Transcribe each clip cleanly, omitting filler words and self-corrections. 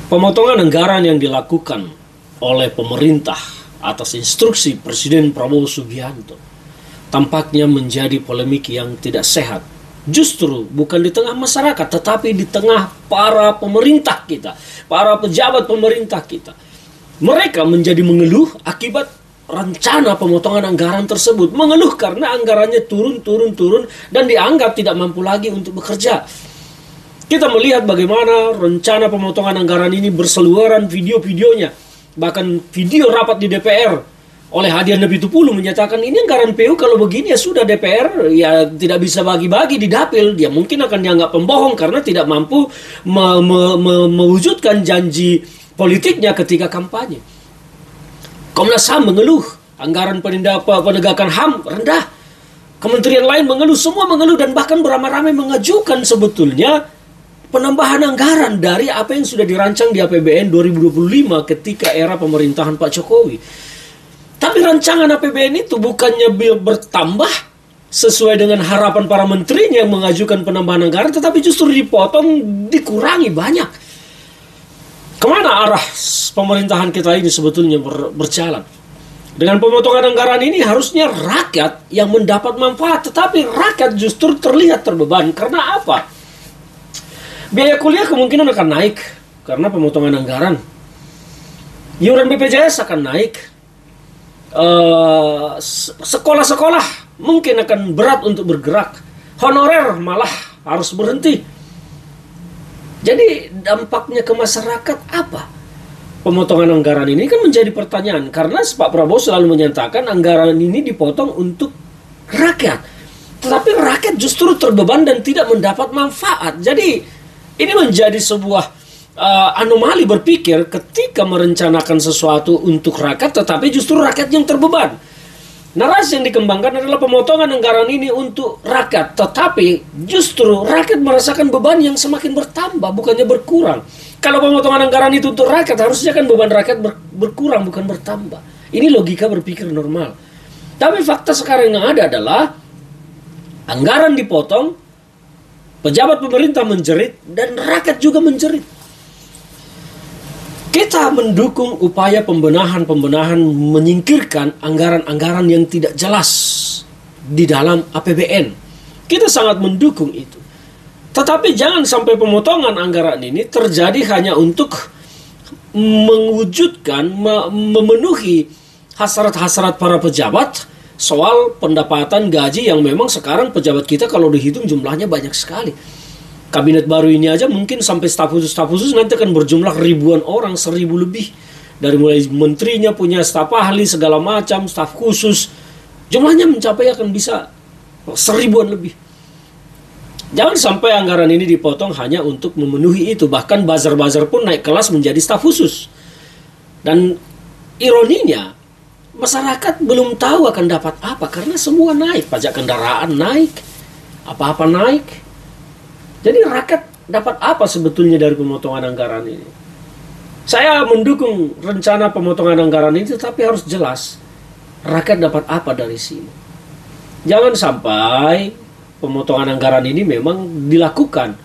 Pemotongan anggaran yang dilakukan oleh pemerintah atas instruksi Presiden Prabowo Subianto tampaknya menjadi polemik yang tidak sehat. Justru bukan di tengah masyarakat, tetapi di tengah para pemerintah kita, para pejabat pemerintah kita. Mereka menjadi mengeluh akibat rencana pemotongan anggaran tersebut. Mengeluh karena anggarannya turun dan dianggap tidak mampu lagi untuk bekerja. Kita melihat bagaimana rencana pemotongan anggaran ini berseliweran video-videonya. Bahkan video rapat di DPR oleh Hadian Napitupulu menyatakan ini anggaran PU kalau begini ya sudah, DPR ya tidak bisa bagi-bagi di dapil. Dia mungkin akan dianggap pembohong karena tidak mampu mewujudkan janji politiknya ketika kampanye. Komnas HAM mengeluh anggaran penegakan HAM rendah. Kementerian lain mengeluh, semua mengeluh dan bahkan beramai-ramai mengajukan sebetulnya penambahan anggaran dari apa yang sudah dirancang di APBN 2025 ketika era pemerintahan Pak Jokowi. Tapi rancangan APBN itu bukannya bertambah sesuai dengan harapan para menterinya yang mengajukan penambahan anggaran, tetapi justru dipotong, dikurangi banyak. Kemana arah pemerintahan kita ini sebetulnya berjalan? Dengan pemotongan anggaran ini harusnya rakyat yang mendapat manfaat, tetapi rakyat justru terlihat terbebani. Karena apa? Biaya kuliah kemungkinan akan naik karena pemotongan anggaran. Iuran BPJS akan naik. Sekolah-sekolah mungkin akan berat untuk bergerak. Honorer malah harus berhenti. Jadi dampaknya ke masyarakat apa? Pemotongan anggaran ini kan menjadi pertanyaan. Karena Pak Prabowo selalu menyatakan anggaran ini dipotong untuk rakyat. Tetapi rakyat justru terbeban dan tidak mendapat manfaat. Jadi ini menjadi sebuah anomali berpikir ketika merencanakan sesuatu untuk rakyat, tetapi justru rakyat yang terbeban. Narasi yang dikembangkan adalah pemotongan anggaran ini untuk rakyat, tetapi justru rakyat merasakan beban yang semakin bertambah, bukannya berkurang. Kalau pemotongan anggaran itu untuk rakyat, harusnya kan beban rakyat berkurang, bukan bertambah. Ini logika berpikir normal. Tapi fakta sekarang yang ada adalah anggaran dipotong, pejabat pemerintah menjerit, dan rakyat juga menjerit. Kita mendukung upaya pembenahan menyingkirkan anggaran-anggaran yang tidak jelas di dalam APBN. Kita sangat mendukung itu. Tetapi jangan sampai pemotongan anggaran ini terjadi hanya untuk mewujudkan, memenuhi hasrat-hasrat para pejabat soal pendapatan gaji yang memang sekarang pejabat kita kalau dihitung jumlahnya banyak sekali. Kabinet baru ini aja mungkin sampai staf khusus nanti akan berjumlah ribuan orang, 1000 lebih. Dari mulai menterinya punya staf ahli segala macam, staf khusus. Jumlahnya mencapai akan bisa 1000-an lebih. Jangan sampai anggaran ini dipotong hanya untuk memenuhi itu. Bahkan bazar-bazar pun naik kelas menjadi staf khusus. Dan ironinya, masyarakat belum tahu akan dapat apa karena semua naik, pajak kendaraan naik, apa-apa naik. Jadi rakyat dapat apa sebetulnya dari pemotongan anggaran ini? Saya mendukung rencana pemotongan anggaran ini, tetapi harus jelas rakyat dapat apa dari sini. Jangan sampai pemotongan anggaran ini memang dilakukan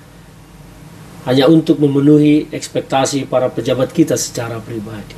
hanya untuk memenuhi ekspektasi para pejabat kita secara pribadi.